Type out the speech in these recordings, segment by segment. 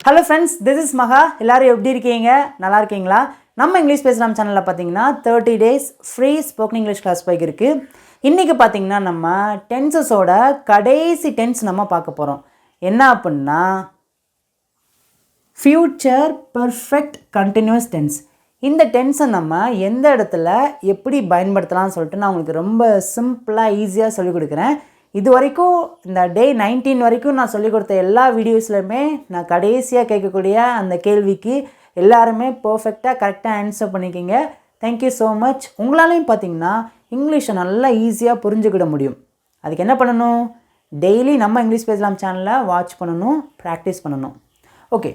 Hello friends, this is மகா. எல்லோரும் எப்படி இருக்கீங்க? நல்லா இருக்கீங்களா? நம்ம இங்கிலீஷ் பேசலாம் சேனலில் பார்த்தீங்கன்னா 30 days free spoken English class போய்க்கு இருக்குது. இன்றைக்கி பார்த்தீங்கன்னா நம்ம டென்சஸோட கடைசி டென்ஸ் நம்ம பார்க்க போகிறோம். என்ன அப்படின்னா ஃப்யூச்சர் பர்ஃபெக்ட் கண்டினியூஸ் டென்ஸ். இந்த டென்ஸை நம்ம எந்த இடத்துல எப்படி பயன்படுத்தலாம்னு சொல்லிட்டு நான் உங்களுக்கு ரொம்ப சிம்பிளாக ஈஸியாக சொல்லிக் கொடுக்குறேன். இது வரைக்கும் இந்த டே 19 வரைக்கும் நான் சொல்லிக் கொடுத்த எல்லா வீடியோஸ்லையுமே நான் கடைசியாக கேட்கக்கூடிய அந்த கேள்விக்கு எல்லாருமே பர்ஃபெக்டாக கரெக்டாக ஆன்சர் பண்ணிக்கிங்க. Thank you so much. உங்களாலையும் பார்த்தீங்கன்னா இங்கிலீஷை நல்லா ஈஸியாக புரிஞ்சுக்கிட முடியும். அதுக்கு என்ன பண்ணணும்? டெய்லி நம்ம இங்கிலீஷ் பேசலாம் சேனலை வாட்ச் பண்ணணும், ப்ராக்டிஸ் பண்ணணும். ஓகே,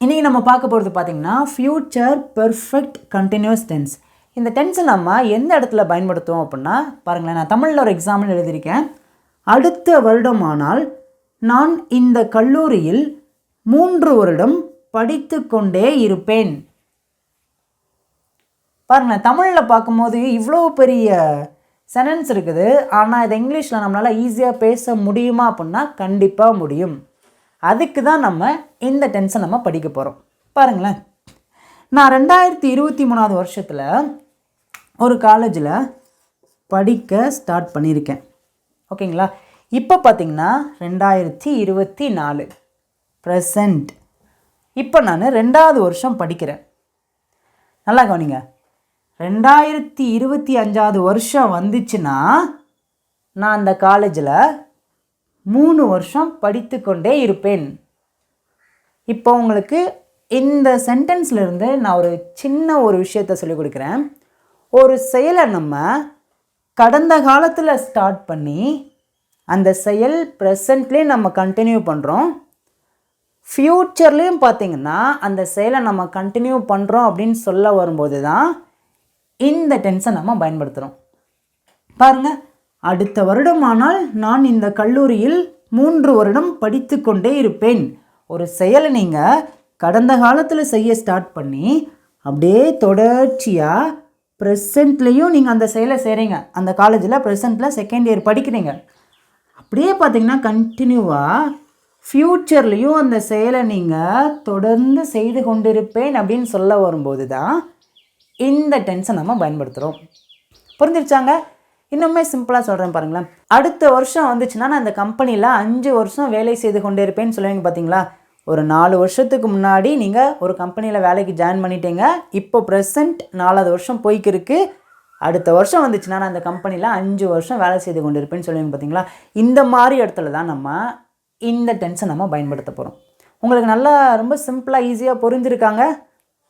இன்றைக்கி நம்ம பார்க்க போகிறது பார்த்திங்கன்னா ஃப்யூச்சர் பர்ஃபெக்ட் கண்டினியூஸ் டென்ஸ். இந்த டென்ஸை நம்ம எந்த இடத்துல பயன்படுத்துவோம் அப்படின்னா பாருங்களேன், நான் தமிழில் ஒரு எக்ஸாம்பிள் எழுதியிருக்கேன். அடுத்த வருடமானால் நான் இந்த கல்லூரியில் 3 வருடம் படித்து கொண்டே இருப்பேன். பாருங்களேன், தமிழில் பார்க்கும்போது இவ்வளோ பெரிய சென்டென்ஸ் இருக்குது. ஆனால் இதை இங்கிலீஷில் நம்மளால் ஈஸியாக பேச முடியுமா அப்படின்னா கண்டிப்பாக முடியும். அதுக்கு தான் நம்ம இந்த டென்ஸை நம்ம படிக்க போகிறோம். பாருங்களேன், நான் 2023 வருஷத்தில் ஒரு காலேஜில் படிக்க ஸ்டார்ட் பண்ணியிருக்கேன். ஓகேங்களா? இப்போ பார்த்திங்கன்னா 2024 ப்ரெசண்ட். இப்போ நான் 2வது வருஷம் படிக்கிறேன். நல்லா கவனிங்க, 2025 வருஷம் வந்துச்சுன்னா நான் அந்த காலேஜில் 3 வருஷம் படித்து கொண்டே இருப்பேன். இப்போ உங்களுக்கு இந்த சென்டென்ஸ்லேருந்து நான் ஒரு சின்ன ஒரு விஷயத்தை சொல்லிக் கொடுக்குறேன். ஒரு செயலை நம்ம கடந்த காலத்தில் ஸ்டார்ட் பண்ணி அந்த செயல் ப்ரெசண்ட்லேயே நம்ம கண்டினியூ பண்ணுறோம். ஃப்யூச்சர்லேயும் பார்த்திங்கன்னா அந்த செயலை நம்ம கண்டினியூ பண்ணுறோம் அப்படின்னு சொல்ல வரும்போது தான் இந்த டென்ஸை நம்ம பயன்படுத்துகிறோம். பாருங்கள், அடுத்த வருடமானால் நான் இந்த கல்லூரியில் 3 வருடம் படித்து கொண்டே இருப்பேன். ஒரு செயலை நீங்கள் கடந்த காலத்தில் செய்ய ஸ்டார்ட் பண்ணி அப்படியே தொடர்ச்சியாக ப்ரெசண்ட்லேயும் நீங்கள் அந்த செயலை செய்கிறீங்க. அந்த காலேஜில் ப்ரெசண்ட்டில் செகண்ட் இயர் படிக்கிறீங்க. அப்படியே பார்த்திங்கன்னா கண்டினியூவாக ஃப்யூச்சர்லேயும் அந்த செயலை நீங்கள் தொடர்ந்து செய்து கொண்டிருப்பேன் அப்படின்னு சொல்ல வரும்போது தான் இந்த டென்ஸை நம்ம பயன்படுத்துகிறோம். புரிஞ்சிருச்சாங்க? இன்னுமே சிம்பிளாக சொல்கிறேன் பாருங்களேன். அடுத்த வருஷம் வந்துச்சுன்னா நான் இந்த கம்பெனியில் 5 வருஷம் வேலை செய்து கொண்டே இருப்பேன்னு சொல்லுவீங்க பார்த்தீங்களா? ஒரு 4 வருஷத்துக்கு முன்னாடி நீங்கள் ஒரு கம்பெனியில் வேலைக்கு ஜாயின் பண்ணிட்டீங்க. இப்போ ப்ரெசண்ட் 4வது வருஷம் போய்க்கிருக்கு. அடுத்த வருஷம் வந்துச்சுன்னா நான் அந்த கம்பெனியில் 5 வருஷம் வேலை செய்து கொண்டு இருப்பேன்னு சொல்லுவீங்க பார்த்தீங்களா? இந்த மாதிரி இடத்துல தான் நம்ம இந்த டென்ஸை நம்ம பயன்படுத்த போகிறோம். உங்களுக்கு நல்லா ரொம்ப சிம்பிளாக ஈஸியாக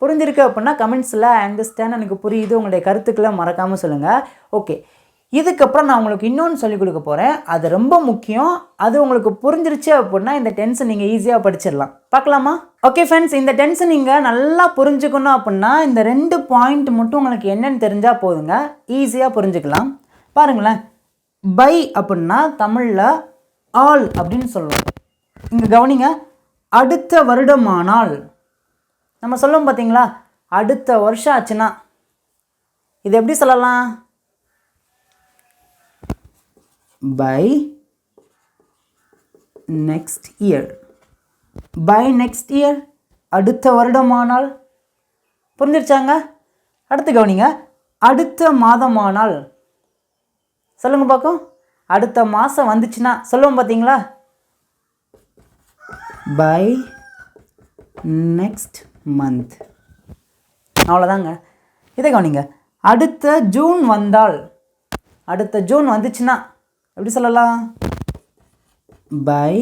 புரிஞ்சிருக்கு அப்படின்னா கமெண்ட்ஸில் அண்டர்ஸ்டாண்ட், எனக்கு புரியுது, உங்களுடைய கருத்துக்களை மறக்காமல் சொல்லுங்கள். ஓகே, இதுக்கப்புறம் நான் உங்களுக்கு இன்னொன்று சொல்லிக் கொடுக்க போகிறேன். அது ரொம்ப முக்கியம். அது உங்களுக்கு புரிஞ்சிருச்சு அப்படின்னா இந்த டென்ஸை நீங்கள் ஈஸியாக படிச்சிடலாம். பார்க்கலாமா? ஓகே ஃப்ரெண்ட்ஸ், இந்த டென்ஸை நீங்கள் நல்லா புரிஞ்சுக்கணும் அப்படின்னா இந்த 2 பாயிண்ட் மட்டும் உங்களுக்கு என்னென்னு தெரிஞ்சால் போதுங்க, ஈஸியாக புரிஞ்சுக்கலாம். பாருங்களேன், பை அப்படின்னா தமிழில் ஆல் அப்படின்னு சொல்லுவோம். இங்கே கவனிங்க, அடுத்த வருடமானால் நம்ம சொல்லுவோம் பார்த்தீங்களா? அடுத்த வருஷம் ஆச்சுன்னா இது எப்படி சொல்லலாம்? by next year. by next year, அடுத்த வருடமானால். புரிஞ்சிருச்சாங்க? அடுத்து கவனிங்க, அடுத்த மாதமானால். சொல்லுங்க பார்க்கும். அடுத்த மாதம் வந்துச்சுன்னா சொல்லுவோம் பார்த்தீங்களா? by next month. அவ்வளோதாங்க. இதை கவனிங்க, அடுத்த ஜூன் வந்தால். அடுத்த ஜூன் வந்துச்சுன்னா எப்படி சொல்லலாம்? By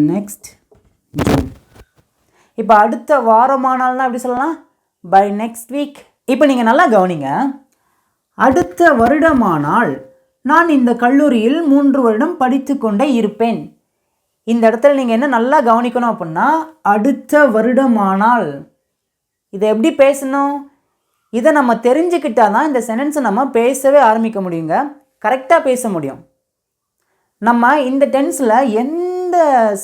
next June. இப்போ அடுத்த வாரமானால்னா எப்படி சொல்லலாம்? By next week. இப்போ நீங்கள் நல்லா கவனிங்க, அடுத்த வருடமானால் நான் இந்த கல்லூரியில் 3 வருடம் படித்து கொண்டே இருப்பேன். இந்த இடத்துல நீங்கள் என்ன நல்லா கவனிக்கணும் அப்படின்னா அடுத்த வருடமானால் இதை எப்படி பேசணும்? இதை நம்ம தெரிஞ்சுக்கிட்டால் தான் இந்த சென்டென்ஸை நம்ம பேசவே ஆரம்பிக்க முடியுங்க, கரெக்டாக பேச முடியும். நம்ம இந்த டென்ஸில் எந்த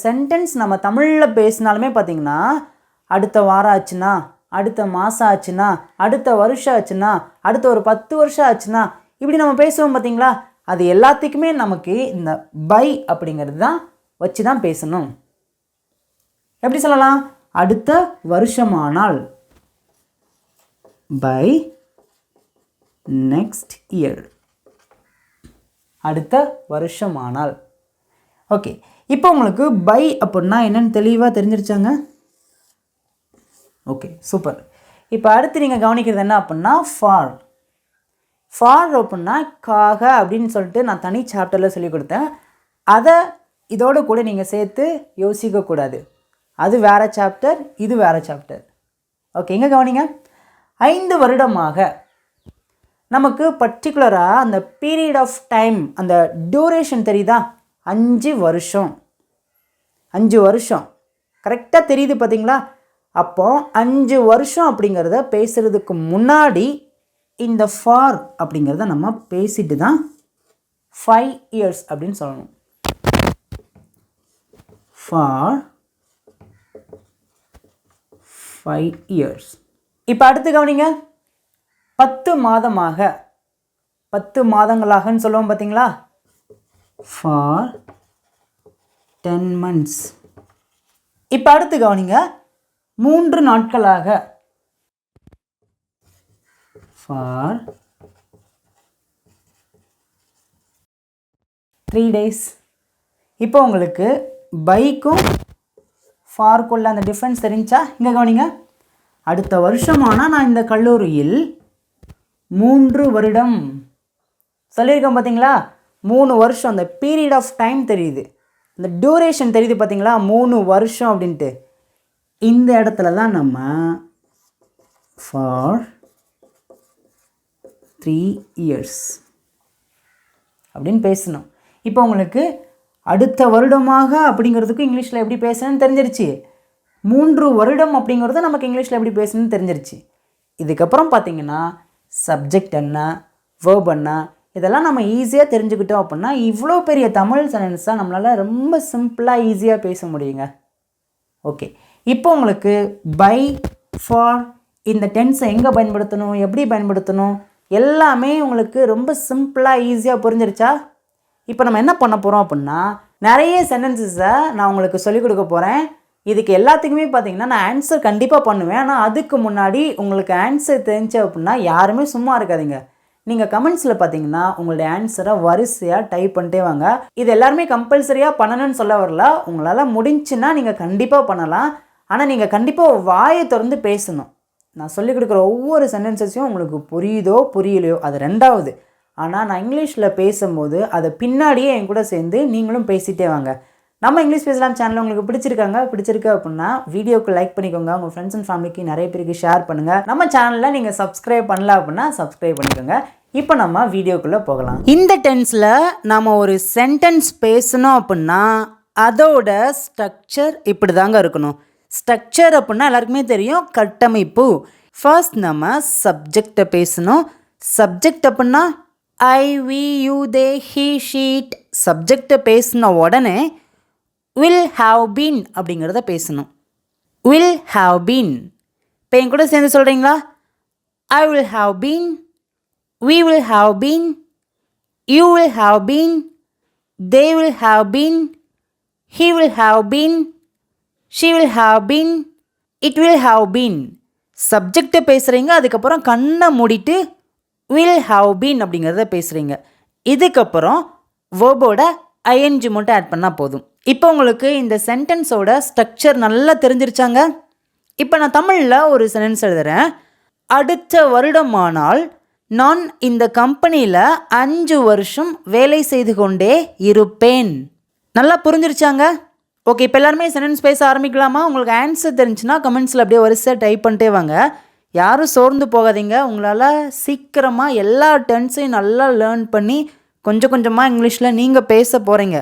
சென்டென்ஸ் நம்ம தமிழில் பேசினாலுமே பார்த்திங்கன்னா அடுத்த வாரம் ஆச்சுன்னா, அடுத்த மாதம் ஆச்சுன்னா, அடுத்த வருஷம் ஆச்சுன்னா, அடுத்த ஒரு 10 வருஷம் ஆச்சுன்னா, இப்படி நம்ம பேசுவோம் பார்த்தீங்களா? அது எல்லாத்துக்குமே நமக்கு இந்த பை அப்படிங்கிறது தான் வச்சு தான் பேசணும். எப்படி சொல்லலாம்? அடுத்த வருஷமானால், பை நெக்ஸ்ட் இயர். அடுத்த வருஷமானால். ஓகே, இப்போ உங்களுக்கு பை அப்படின்னா என்னன்னு தெளிவாக தெரிஞ்சிருச்சாங்க? Okay, super. இப்போ அடுத்து நீங்கள் கவனிக்கிறது என்ன அப்படின்னா ஃபார். ஃபார் அப்படின்னா காக அப்படின்னு சொல்லிட்டு நான் தனி சாப்டரில் சொல்லி கொடுத்தேன். அதை இதோடு கூட நீங்கள் சேர்த்து யோசிக்கக்கூடாது. அது வேறு சாப்டர், இது வேறு சாப்டர். ஓகே, இங்கே கவனிங்க. 5 வருடமாக நமக்கு பர்டிகுலராக அந்த பீரியட் ஆஃப் டைம், அந்த டியூரேஷன் தெரியுதா? 5 வருஷம். 5 வருஷம் கரெக்டாக தெரியுது பார்த்தீங்களா? அப்போ 5 வருஷம் அப்படிங்கிறத பேசுகிறதுக்கு முன்னாடி இந்த ஃபார் அப்படிங்கிறத நம்ம பேசிட்டு தான் 5 years அப்படின்னு சொல்லணும். For 5 years. இப்போ அடுத்து கவனிங்க. 10 மாதமாக, 10 மாதங்களாகன்னு சொல்லுவோம் பார்த்தீங்களா? For 10 months. இப்போ அடுத்து கவனிங்க. 3 நாட்களாக, ஃபார் 3 days. இப்போ உங்களுக்கு பைக்கும் ஃபார்க்குள்ள அந்த டிஃப்ரென்ஸ் தெரிஞ்சா? இங்கே கவனிங்க. அடுத்த வருஷமானால் நான் இந்த கல்லூரியில் 3 வருடம் சொல்லியிருக்கேன் பார்த்தீங்களா? 3 வருஷம். அந்த பீரியட் ஆஃப் டைம் தெரியுது, அந்த டியூரேஷன் தெரியுது பார்த்தீங்களா? 3 வருஷம் அப்படின்ட்டு. இந்த இடத்துல தான் நம்ம ஃபார் 3 years அப்படின்னு பேசணும். இப்போ உங்களுக்கு அடுத்த வருடமாக அப்படிங்கிறதுக்கு இங்கிலீஷில் எப்படி பேசணும்னு தெரிஞ்சிருச்சு. 3 வருடம் அப்படிங்கிறது நமக்கு இங்கிலீஷில் எப்படி பேசணும்னு தெரிஞ்சிருச்சு. இதுக்கப்புறம் பார்த்தீங்கன்னா சப்ஜெக்ட் என்ன, வேர்ப் என்ன, இதெல்லாம் நம்ம ஈஸியாக தெரிஞ்சுக்கிட்டோம் அப்படின்னா இவ்வளோ பெரிய தமிழ் சென்டென்ஸாக நம்மளால் ரொம்ப சிம்பிளாக ஈஸியாக பேச முடியுங்க. ஓகே, இப்போ உங்களுக்கு பை, ஃபார் இந்த டென்ஸை எங்கே பயன்படுத்தணும், எப்படி பயன்படுத்தணும், எல்லாமே உங்களுக்கு ரொம்ப சிம்பிளாக ஈஸியாக புரிஞ்சிருச்சா? இப்போ நம்ம என்ன பண்ண போகிறோம் அப்படின்னா நிறைய சென்டென்சஸை நான் உங்களுக்கு சொல்லிக் கொடுக்க போகிறேன். இதுக்கு எல்லாத்துக்குமே பார்த்தீங்கன்னா நான் ஆன்சர் கண்டிப்பாக பண்ணுவேன். ஆனால் அதுக்கு முன்னாடி உங்களுக்கு ஆன்சர் தெரிஞ்சு அப்படின்னா யாருமே சும்மா இருக்காதீங்க. நீங்கள் கமெண்ட்ஸில் பார்த்தீங்கன்னா உங்களுடைய ஆன்சரை வரிசையாக டைப் பண்ணிட்டே வாங்க. இது எல்லாருமே கம்பல்சரியாக பண்ணணும்னு சொல்ல வரல. உங்களால் முடிஞ்சுன்னா நீங்கள் கண்டிப்பாக பண்ணலாம். ஆனால் நீங்கள் கண்டிப்பாக வாயை திறந்து பேசணும். நான் சொல்லிக் கொடுக்குற ஒவ்வொரு சென்டென்சஸையும் உங்களுக்கு புரியுதோ புரியலையோ அது ரெண்டாவது. ஆனால் நான் இங்கிலீஷில் பேசும்போது அதை பின்னாடியே என் கூட சேர்ந்து நீங்களும் பேசிகிட்டே வாங்க. நம்ம இங்கிலீஷ் பேசலாம் சேனல் உங்களுக்கு பிடிச்சிருக்கு அப்படின்னா வீடியோக்கு லைக் பண்ணிக்கோங்க. உங்கள் ஃப்ரெண்ட்ஸ் அண்ட் ஃபேமிலிக்கு நிறைய பேருக்கு ஷேர் பண்ணுங்கள். நம்ம சேனலில் நீங்கள் சப்ஸ்கிரைப் பண்ணல அப்படின்னா சப்ஸ்கிரைப் பண்ணிக்கோங்க. இப்போ நம்ம வீடியோக்குள்ளே போகலாம். இந்த டென்ஸில் நம்ம ஒரு சென்டென்ஸ் பேசணும் அப்படின்னா அதோட ஸ்ட்ரக்சர் இப்படி தாங்க இருக்கணும். ஸ்ட்ரக்சர் அப்படின்னா எல்லாருக்குமே தெரியும், கட்டமைப்பு. ஃபர்ஸ்ட் நம்ம சப்ஜெக்டை பேசணும். சப்ஜெக்ட் அப்படின்னா I, we, you, they, he, she it. சப்ஜெக்டை பேசின உடனே வில் ஹாவ் பீன் அப்படிங்கிறத பேசணும். Will have been. இப்போ என் கூட சேர்ந்து சொல்கிறீங்களா? I will have been, we will have been, you will have been, they will have been, he will have been, she will have been, it will have been. சப்ஜெக்டை பேசுகிறீங்க, அதுக்கப்புறம் கண்ணை மூடிட்டு will have been அப்படிங்கிறத பேசுகிறீங்க. இதுக்கப்புறம் வேர்போட ING மட்டும் add பண்ணால் போதும். இப்போ உங்களுக்கு இந்த சென்டென்ஸோட ஸ்ட்ரக்சர் நல்லா தெரிஞ்சிருச்சாங்க? இப்போ நான் தமிழில் ஒரு சென்டென்ஸ் எழுதுகிறேன். அடுத்த வருடமானால் நான் இந்த கம்பெனியில் 5 வருஷம் வேலை செய்து கொண்டே இருப்பேன். நல்லா புரிஞ்சிருச்சாங்க? ஓகே, இப்போ எல்லாருமே சென்டென்ஸ் பேச ஆரம்பிக்கலாமா? உங்களுக்கு ஆன்சர் தெரிஞ்சுன்னா கமெண்ட்ஸில் அப்படியே வரிசையாக டைப் பண்ணிட்டே வாங்க. யாரும் சோர்ந்து போகாதீங்க. உங்களால் சீக்கிரமாக எல்லா டென்ஸையும் நல்லா லேர்ன் பண்ணி கொஞ்சம் கொஞ்சமாக இங்கிலீஷில் நீங்கள் பேச போகிறீங்க.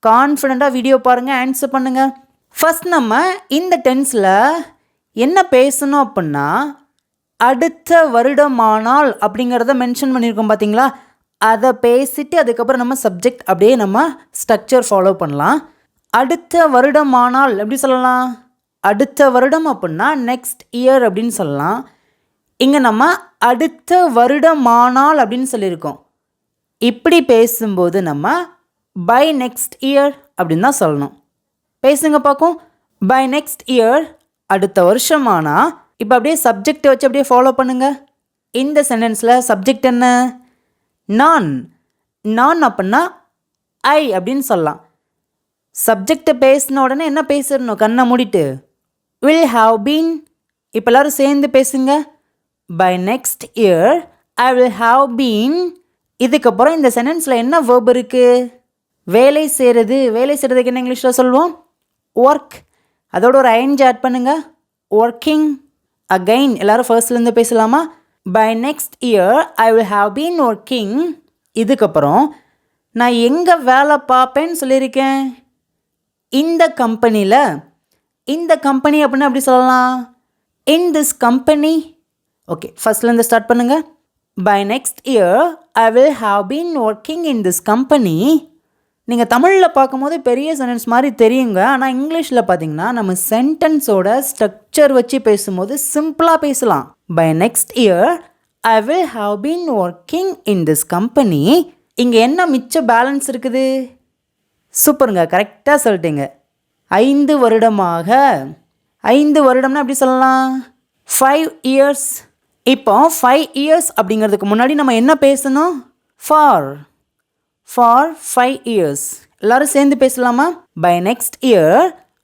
கான்ஃபிடெண்ட்டாக வீடியோ பாருங்கள், ஆன்சர் பண்ணுங்கள். ஃபஸ்ட் நம்ம இந்த டென்ஸில் என்ன பேசணும் அப்படின்னா அடுத்த வருடமானால் அப்படிங்கிறத மென்ஷன் பண்ணியிருக்கோம் பார்த்தீங்களா? அதை பேசிட்டு அதுக்கப்புறம் நம்ம சப்ஜெக்ட் அப்படியே நம்ம ஸ்ட்ரக்சர் ஃபாலோ பண்ணலாம். அடுத்த வருடமானால் எப்படி சொல்லலாம்? அடுத்த வருடம் அப்படின்னா நெக்ஸ்ட் இயர் அப்படின்னு சொல்லலாம். இங்கே நம்ம அடுத்த வருடமானால் அப்படின்னு சொல்லியிருக்கோம். இப்படி பேசும்போது நம்ம பை நெக்ஸ்ட் இயர் அப்படின்னு தான் சொல்லணும். பேசுங்க பார்க்கும். பை நெக்ஸ்ட் இயர் அடுத்த வருஷமானா இப்போ அப்படியே சப்ஜெக்டை வச்சு அப்படியே ஃபாலோ பண்ணுங்க. இந்த சென்டென்ஸில் சப்ஜெக்ட் என்ன? நான். நான் அப்படின்னா ஐ அப்படின்னு சொல்லலாம். சப்ஜெக்டை பேசின உடனே என்ன பேசிடணும்? கண்ணை மூடிட்டு வில் ஹாவ் பீன். இப்போ எல்லோரும் சேர்ந்து பேசுங்க. By next year I will have been. இதுக்கப்புறம் இந்த சென்டென்ஸில் என்ன வேர்ப் இருக்குது? வேலை செய்கிறது. வேலை செய்கிறதுக்கு என்ன இங்கிலீஷில் சொல்லுவோம்? ஒர்க். அதோட ஒரு ஐஎன்ஜி ஆட் பண்ணுங்க. ஒர்க்கிங். அகைன் எல்லோரும் ஃபர்ஸ்ட்லேருந்து பேசலாமா? By next year I will have been working. இதுக்கப்புறம் நான் எங்கே வேலை பார்ப்பேன்னு சொல்லியிருக்கேன்? இந்த கம்பெனியில். இந்த கம்பெனி அப்படின்னு அப்படி சொல்லலாம். In this company. ஓகே, ஃபர்ஸ்ட்லேருந்து ஸ்டார்ட் பண்ணுங்கள். By next year I will have been working in this company. நீங்கள் தமிழில் பார்க்கும்போது பெரிய சென்டென்ஸ் மாதிரி தெரியுங்க. ஆனால் இங்கிலீஷில் பார்த்தீங்கன்னா நம்ம சென்டென்ஸோட ஸ்ட்ரக்சர் வச்சு பேசும்போது சிம்பிளாக பேசலாம். By next year I will have been working in this company. இங்கே என்ன மிச்ச பேலன்ஸ் இருக்குது? சூப்பருங்க, கரெக்டாக சொல்லிட்டீங்க. 5 வருடமாக. 5 வருடம்னா எப்படி சொல்லலாம்? 5 இயர்ஸ். இப்போ 5 இயர்ஸ் அப்படிங்கிறதுக்கு முன்னாடி நம்ம என்ன பேசணும்? For 5 years. எல்லோரும் சேர்ந்து பேசலாமா? By next year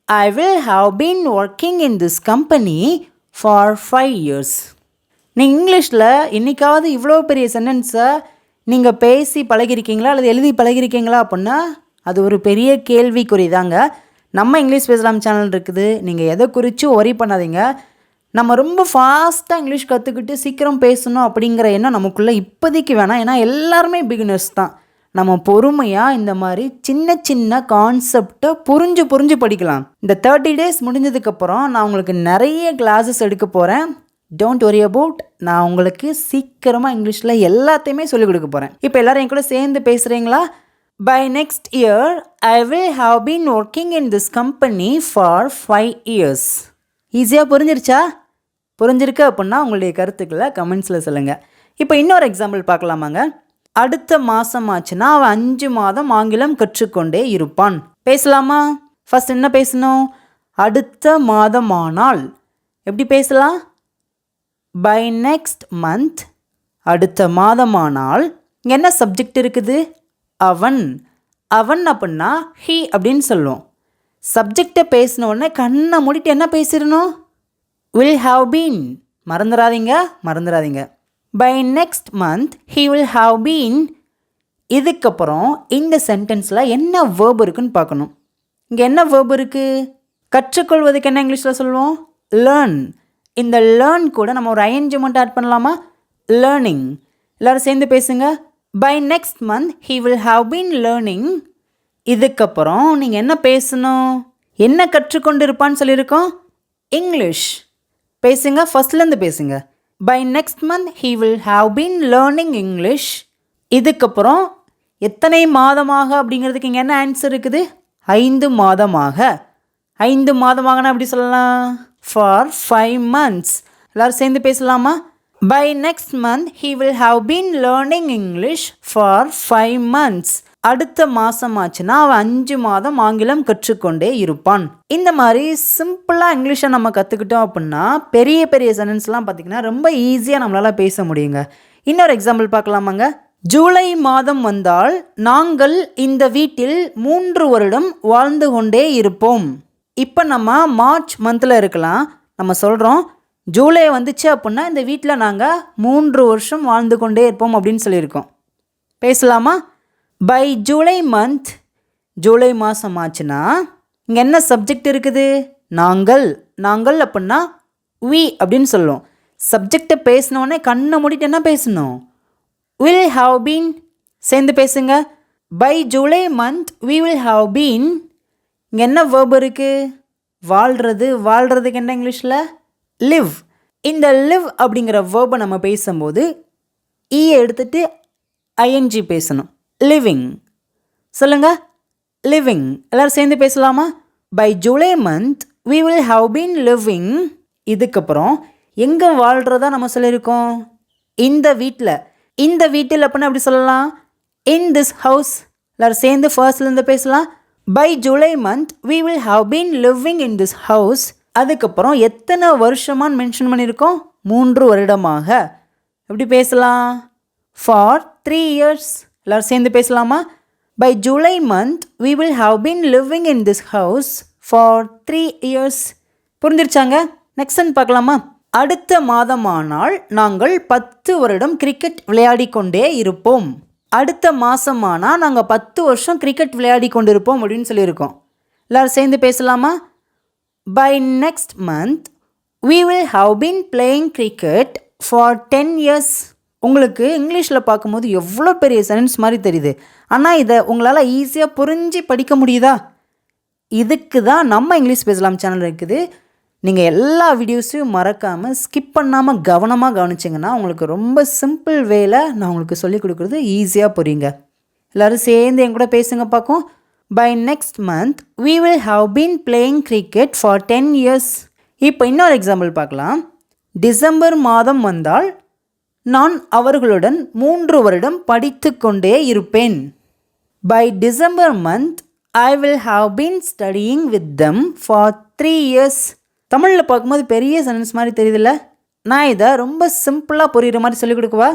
I will have been working in this company for 5 years. நீங்கள் இங்கிலீஷில் இன்றைக்காவது இவ்வளோ பெரிய சென்டென்ஸை நீங்கள் பேசி பழகிருக்கீங்களா அல்லது எழுதி பழகிருக்கீங்களா அப்படின்னா அது ஒரு பெரிய கேள்விக்குறி தாங்க. நம்ம இங்கிலீஷ் பேசலாம் சேனல் இருக்குது. நீங்கள் எதை குறித்து ஒரி பண்ணாதீங்க. நம்ம ரொம்ப ஃபாஸ்ட்டாக இங்கிலீஷ் கற்றுக்கிட்டு சீக்கிரம் பேசணும் அப்படிங்கிற எண்ணம் நமக்குள்ளே இப்போதைக்கு வேணாம். ஏன்னா எல்லாருமே பிகினர்ஸ் தான். நம்ம பொறுமையாக இந்த மாதிரி சின்ன சின்ன கான்செப்டை புரிஞ்சு படிக்கலாம். இந்த 30 days முடிஞ்சதுக்கப்புறம் நான் உங்களுக்கு நிறைய கிளாஸஸ் எடுக்க போகிறேன். Don't worry about. நான் உங்களுக்கு சீக்கிரமாக இங்கிலீஷில் எல்லாத்தையுமே சொல்லிக் கொடுக்க போகிறேன். இப்போ எல்லோரும் என் கூட சேர்ந்து பேசுகிறீங்களா? By next year I will have been working in this company for 5 years. ஈஸியாக புரிஞ்சிருச்சா? புரிஞ்சிருக்கு அப்படின்னா உங்களுடைய கருத்துக்களை கமெண்ட்ஸில் சொல்லுங்கள். இப்போ இன்னொரு எக்ஸாம்பிள் பார்க்கலாமாங்க. அடுத்த மாதம் ஆச்சுன்னா அவன் 5 மாதம் ஆங்கிலம் கற்றுக்கொண்டே இருப்பான். பேசலாமா? ஃபர்ஸ்ட் என்ன பேசணும்? அடுத்த மாதமானால். எப்படி பேசலாம்? By next month. அடுத்த மாதமானால். இங்கே என்ன சப்ஜெக்ட் இருக்குது? அவன். அவன் அப்படின்னா ஹீ அப்படின்னு சொல்லுவோம். சப்ஜெக்டை பேசின உடனே கண்ணை மூடிட்டு என்ன பேசிடணும்? Will have been. மறந்துடாதீங்க. By next month he will have been. இதுக்கப்புறம் இந்த சென்டென்ஸில் என்ன வேர்ப் இருக்குன்னு பார்க்கணும். இங்கே என்ன வேர்ப் இருக்குது? கற்றுக்கொள்வதுக்கு என்ன இங்கிலீஷில் சொல்லுவோம்? லேர்ன். இந்த லேர்ன் கூட நம்ம ஒரு ஐஎன்ஜி மட்டும் ஆட் பண்ணலாமா? லேர்னிங். எல்லோரும் சேர்ந்து பேசுங்க. By next month he will have been learning. இதுக்கப்புறம் நீங்கள் என்ன பேசணும்? என்ன கற்றுக்கொண்டு இருப்பான்னு சொல்லியிருக்கோம்? இங்கிலீஷ். பேசுங்க, ஃபர்ஸ்ட்லேருந்து பேசுங்க. By next month he will have been learning English. இதுக்கப்புறம் எத்தனை மாதமாக அப்படிங்கிறதுக்கு இங்கே என்ன ஆன்சர் இருக்குது? 5 மாதமாக. 5 மாதமாகனா எப்படி சொல்லலாம்? For 5 months. எல்லோரும் சேர்ந்து பேசலாமா? By next month he will have been learning English for 5 months. அடுத்த மாதம் ஆச்சுன்னா அவன் 5 மாதம் ஆங்கிலம் கற்றுக்கொண்டே இருப்பான். இந்த மாதிரி சிம்பிளாக இங்கிலீஷை நம்ம கற்றுக்கிட்டோம் அப்படின்னா பெரிய பெரிய சென்டென்ஸ்லாம் பார்த்திங்கன்னா ரொம்ப ஈஸியாக நம்மளால் பேச முடியுங்க. இன்னொரு எக்ஸாம்பிள் பார்க்கலாமாங்க. ஜூலை மாதம் வந்தால் நாங்கள் இந்த வீட்டில் 3 வருடம் வாழ்ந்து கொண்டே இருப்போம். இப்போ நம்ம மார்ச் மந்தில் இருக்கலாம். நம்ம சொல்கிறோம் ஜூலை வந்துச்சு அப்படின்னா இந்த வீட்டில் நாங்கள் 3 வருஷம் வாழ்ந்து கொண்டே இருப்போம் அப்படின்னு சொல்லியிருக்கோம். பேசலாமா? By July month. ஜூலை மாதம் ஆச்சுன்னா இங்கே என்ன சப்ஜெக்ட் இருக்குது? நாங்கள் அப்படின்னா வி அப்படின்னு சொல்லுவோம். சப்ஜெக்டை பேசினோடனே கண்ணை மூடிட்டு என்ன பேசணும்? Will have been. சேர்ந்து பேசுங்க. By July month we will have been. இங்கே என்ன வேர்ப் இருக்குது? வாழ்கிறதுக்கு என்ன இங்கிலீஷில்? லிவ். இந்த லிவ் அப்படிங்கிற வேர்பை நம்ம பேசும்போது எடுத்துட்டு ஐஎன்ஜி பேசணும். லிவிங். சொல்லுங்க. லிவிங். எல்லோரும் சேர்ந்து பேசலாமா? By July month we will have been living. இதுக்கப்புறம் எங்கே வாழ்கிறதா நம்ம சொல்லியிருக்கோம்? இந்த வீட்டில் அப்படின்னா அப்படி சொல்லலாம். In this house. எல்லோரும் சேர்ந்து ஃபர்ஸ்ட்லேருந்து பேசலாம். By July month we will have been living in this house. அதுக்கப்புறம் எத்தனை வருஷமான்னு மென்ஷன் பண்ணியிருக்கோம்? 3 வருடமாக. எப்படி பேசலாம்? For 3 years. எல்லோரும் சேர்ந்து பேசலாமா? By July month we will have been living in this house for 3 years. புரிஞ்சிருச்சாங்க? நெக்ஸ்ட் சென்ட் பார்க்கலாமா? அடுத்த மாதமானால் நாங்கள் 10 வருடம் கிரிக்கெட் விளையாடி கொண்டே இருப்போம். அடுத்த மாதமானால் நாங்கள் 10 வருஷம் கிரிக்கெட் விளையாடி கொண்டிருப்போம் அப்படின்னு சொல்லியிருக்கோம். எல்லோரும் சேர்ந்து பேசலாமா? By next month we will have been playing cricket for 10 years. உங்களுக்கு இங்கிலீஷில் பார்க்கும்போது எவ்வளோ பெரிய சென்டென்ஸ் மாதிரி தெரியுது. ஆனால் இதை உங்களால் ஈஸியாக புரிஞ்சு படிக்க முடியுதா? இதுக்கு தான் நம்ம இங்கிலீஷ் பேசலாம் சேனல் இருக்குது. நீங்கள் எல்லா வீடியோஸையும் மறக்காமல் ஸ்கிப் பண்ணாமல் கவனமாக கவனிச்சிங்கன்னா உங்களுக்கு ரொம்ப சிம்பிள் வேல நான் உங்களுக்கு சொல்லிக் கொடுக்குறது ஈஸியாக புரியுங்க. எல்லோரும் சேர்ந்து என் கூட பேசுங்க பார்க்கும். By next month we will have been playing cricket for 10 years. இப்போ இன்னொரு எக்ஸாம்பிள் பார்க்கலாம். டிசம்பர் மாதம் வந்தால் நான் அவர்களுடன் 3 வருடம் படித்து கொண்டே இருப்பேன். By December month I will have been studying with them for 3 years. தமிழில் பார்க்கும்போது பெரிய சென்டென்ஸ் மாதிரி தெரியுதுல்ல? நான் இதை ரொம்ப சிம்பிளாக புரிகிற மாதிரி சொல்லிக் கொடுக்குவா.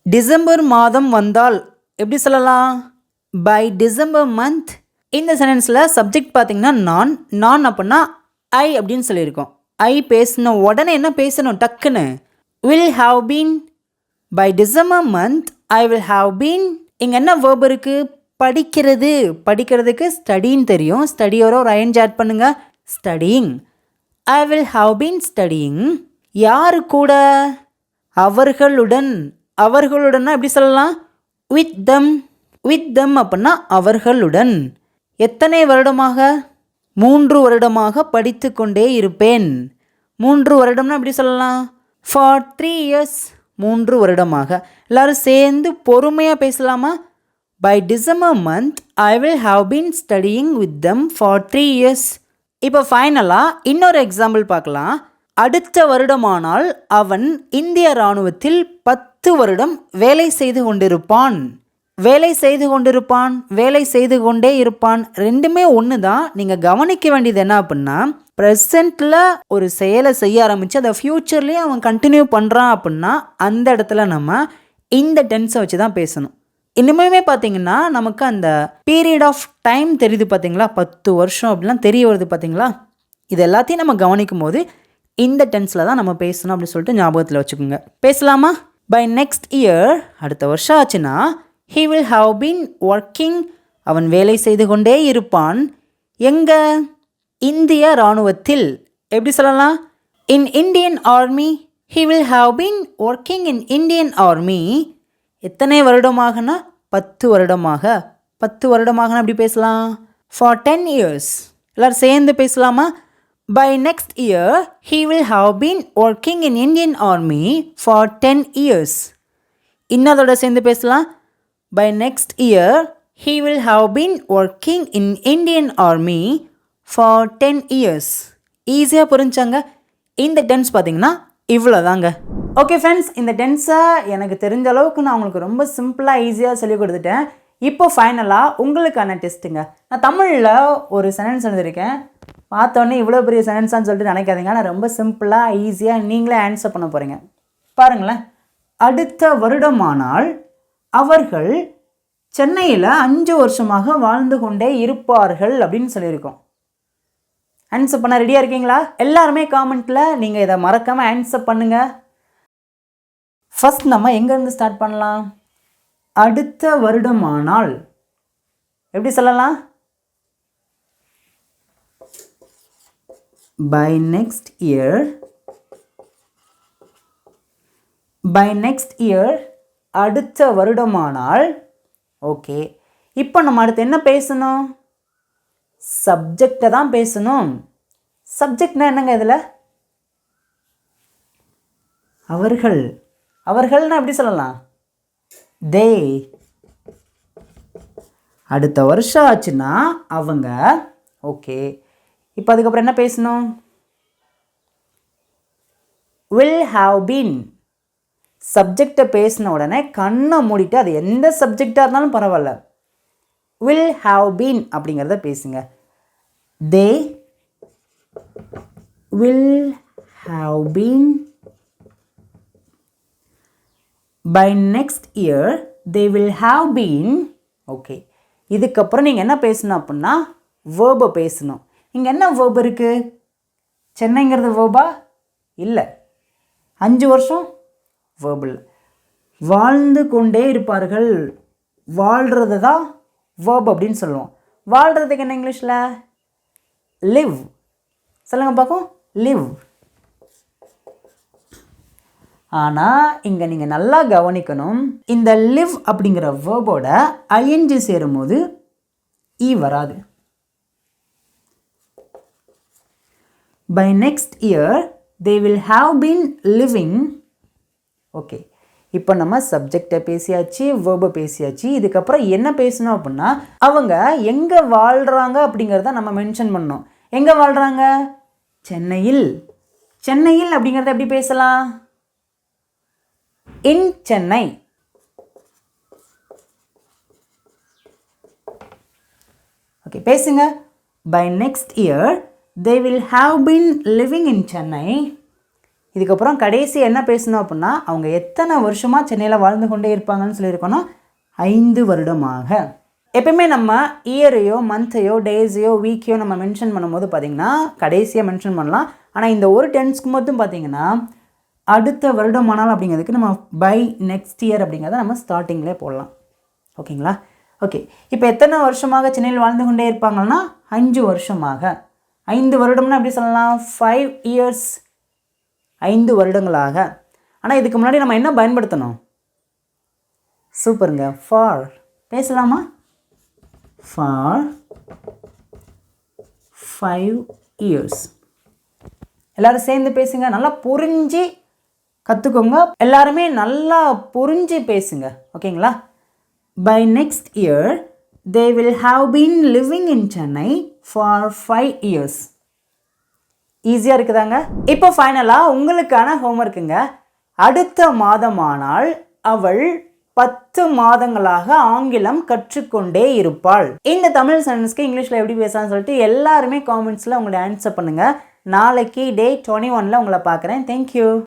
டிசம்பர் மாதம் வந்தால் எப்படி சொல்லலாம்? By December month. இந்த சென்டென்ஸில் சப்ஜெக்ட் பார்த்திங்கன்னா நான் அப்படின்னா ஐ அப்படின்னு சொல்லியிருக்கோம். ஐ பேசின உடனே என்ன பேசணும்? டக்குன்னு will have been. By December month I will have been. இங்கே என்ன வேர்ப் இருக்குது? படிக்கிறது. படிக்கிறதுக்கு ஸ்டடின்னு தெரியும். ஸ்டடியோட ஒரு ஐஎன்ஜி ஆட் பண்ணுங்க. Studying. I will have been studying. யாரு கூட? அவர்களுடன். அவர்களுடன்னா எப்படி சொல்லலாம்? with them. with them அப்படின்னா அவர்களுடன். எத்தனை வருடமாக? 3 வருடமாக படித்து கொண்டே இருப்பேன். 3 வருடம்னா எப்படி சொல்லலாம்? for 3 years. 3 வருடமாக. எல்லோரும் சேர்ந்து பொறுமையாக பேசலாமா? By December month I will have been studying with them for 3 years. இப்போ ஃபைனலாக இன்னொரு எக்ஸாம்பிள் பார்க்கலாம். அடுத்த வருடமானால் அவன் இந்திய இராணுவத்தில் 10 வருடம் வேலை செய்து கொண்டிருப்பான். வேலை செய்து கொண்டிருப்பான், வேலை செய்து கொண்டே இருப்பான், ரெண்டுமே ஒன்று தான். நீங்கள் கவனிக்க வேண்டியது என்ன அப்படின்னா, ப்ரெசண்ட்டில் ஒரு செயலை செய்ய ஆரம்பித்து அதை ஃப்யூச்சர்லேயும் அவன் கண்டினியூ பண்ணுறான் அப்படின்னா அந்த இடத்துல நம்ம இந்த டென்ஸை வச்சு தான் பேசணும். இன்னுமே பார்த்தீங்கன்னா நமக்கு அந்த பீரியட் ஆஃப் டைம் தெரியுது பார்த்தீங்களா? 10 வருஷம் அப்படிலாம் தெரிய வருது பார்த்தீங்களா? இது எல்லாத்தையும் நம்ம கவனிக்கும் போது இந்த டென்ஸில் தான் நம்ம பேசணும் அப்படின்னு சொல்லிட்டு ஞாபகத்தில் வச்சுக்கோங்க. பேசலாமா? பை நெக்ஸ்ட் இயர், அடுத்த வருஷம் ஆச்சுன்னா he will have been working. அவன் வேலை செய்து கொண்டே இருப்பான். எங்க? இந்திய இராணுவத்தில். எப்படி சொல்லலாம்? in Indian army. he will have been working in Indian army. எத்தனை வருடமாகனா? 10 வருடமாக. 10 வருடமாகனா எப்படி பேசலாம்? for 10 years. எல்லாரும் சேர்ந்து பேசலாமா? by next year he will have been working in Indian army for 10 years. இன்னதோட சேர்ந்து பேசலாம். by next year he will have been working in Indian army for 10 years. ஈஸியாக புரிஞ்சாங்க? இந்த டென்ஸ் பார்த்தீங்கன்னா இவ்வளோதாங்க. ஓகே ஃப்ரெண்ட்ஸ், இந்த டென்ஸை எனக்கு தெரிஞ்ச அளவுக்கு நான் உங்களுக்கு ரொம்ப சிம்பிளாக ஈஸியாக சொல்லிக் கொடுத்துட்டேன். இப்போ ஃபைனலாக உங்களுக்கான டெஸ்ட்டுங்க. நான் தமிழில் ஒரு சென்டென்ஸ் எழுதியிருக்கேன். பார்த்தோன்னே இவ்வளோ பெரிய சென்டென்ஸான்னு சொல்லிட்டு நினைக்காதீங்க. நான் ரொம்ப சிம்பிளாக ஈஸியாக நீங்களே ஆன்சர் பண்ண போகிறீங்க. பாருங்களேன். அடுத்த வருடமானால் அவர்கள் சென்னையில் 5 வருஷமாக வாழ்ந்து கொண்டே இருப்பார்கள் அப்படின்னு சொல்லியிருக்கோம். ஆன்சர் பண்ண ரெடியாக இருக்கீங்களா? எல்லாருமே காமெண்ட்டில் நீங்கள் இதை மறக்காமல் ஆன்சர் பண்ணுங்கள். ஃபஸ்ட் நம்ம எங்கேருந்து ஸ்டார்ட் பண்ணலாம்? அடுத்த வருடமானால் எப்படி சொல்லலாம்? By next year. By next year, அடுத்த வருடமானால். ஓகே, இப்போ நம்ம அடுத்து என்ன பேசணும்? சப்ஜெக்டை தான் பேசணும். சப்ஜெக்ட்னா என்னங்க இதில்? அவர்கள். அவர்கள்னா எப்படி சொல்லலாம்? தே. அடுத்த வருஷம் ஆச்சுன்னா அவங்க. ஓகே, இப்போ அதுக்கப்புறம் என்ன பேசணும்? will have been. சப்ஜெக்டை பேசின உடனே கண்ணை மூடிட்டு அது எந்த சப்ஜெக்டாக இருந்தாலும் பரவாயில்ல, will have been அப்படிங்கிறத பேசுங்க. They will have been. By next year they will have been. Okay, இதுக்கப்புறம் நீங்கள் என்ன பேசணும் அப்படின்னா வேர்பை பேசணும். இங்கே என்ன வேர்ப் இருக்குது? சென்னைங்கிறது வேர்பா? இல்லை. 5 வருஷம் வேர்ப் இல்லை. வாழ்ந்து கொண்டே இருப்பார்கள். வாழ்கிறது தான் வேர்ப் அப்படின்னு சொல்லுவோம். வாழ்கிறதுக்கு என்ன இங்கிலீஷில்? லிவ். சொல்லுங்கள் பார்க்கும். லிவ். ஆனால் இங்கே நீங்கள் நல்லா கவனிக்கணும். இந்த லிவ் அப்படிங்கிற வேர்போட ஐஎன்ஜி சேரும்போது ஈ வராது. By next year they will have been living. Okay, இப்போ நம்ம சப்ஜெக்டை பேசியாச்சு, வேர்பை பேசியாச்சு. இதுக்கப்புறம் என்ன பேசணும் அப்படின்னா அவங்க எங்கே வாழ்கிறாங்க அப்படிங்கிறத நம்ம மென்ஷன் பண்ணணும். எங்கே வாழ்கிறாங்க? சென்னையில். சென்னையில் அப்படிங்கிறத எப்படி பேசலாம்? இன் சென்னை. ஓகே, பேசுங்க. By next year they will have been living in Chennai. இதுக்கப்புறம் கடைசி என்ன பேசணும் அப்படின்னா அவங்க எத்தனை வருஷமாக சென்னையில் வாழ்ந்து கொண்டே இருப்பாங்கன்னு சொல்லியிருக்கோன்னா 5 வருடமாக. எப்பயுமே நம்ம இயரையோ மந்த்தையோ டேஸையோ வீக்கையோ நம்ம மென்ஷன் பண்ணும்போது பார்த்திங்கன்னா கடைசியாக மென்ஷன் பண்ணலாம். ஆனால் இந்த ஒரு டென்ஸ்க்கு மட்டும் பார்த்திங்கன்னா அடுத்த வருடமானால் அப்படிங்கிறதுக்கு நம்ம பை நெக்ஸ்ட் இயர் அப்படிங்கிறத நம்ம ஸ்டார்டிங்லேயே போடலாம். ஓகேங்களா? ஓகே, இப்போ எத்தனை வருஷமாக சென்னையில் வாழ்ந்து கொண்டே இருப்பாங்கன்னா 5 வருஷமாக. 5 வருடம்னா எப்படி சொல்லலாம்? 5 இயர்ஸ். 5 வருடங்களாக. ஆனால் இதுக்கு முன்னாடி நம்ம என்ன பயன்படுத்தணும்? சூப்பருங்க, ஃபார். பேசலாமா? For 5 years. எல்லோரும் சேர்ந்து பேசுங்க. நல்லா புரிஞ்சு கற்றுக்கோங்க. எல்லாருமே நல்லா புரிஞ்சு பேசுங்க. ஓகேங்களா? By next year they will have been living in Chennai for 5 years. ஈஸியாக இருக்குதாங்க? இப்போ ஃபைனலாக உங்களுக்கான ஹோம்ஒர்க்குங்க. அடுத்த மாதமானால் அவள் 10 மாதங்களாக ஆங்கிலம் கற்றுக்கொண்டே இருப்பாள். இந்த தமிழ் சென்டென்ஸ்க்கு இங்கிலீஷில் எப்படி பேசலாம்னு சொல்லிட்டு எல்லாருமே காமெண்ட்ஸில் உங்களோட ஆன்சர் பண்ணுங்கள். நாளைக்கு டே 21 உங்களை பார்க்குறேன். தேங்க்யூ.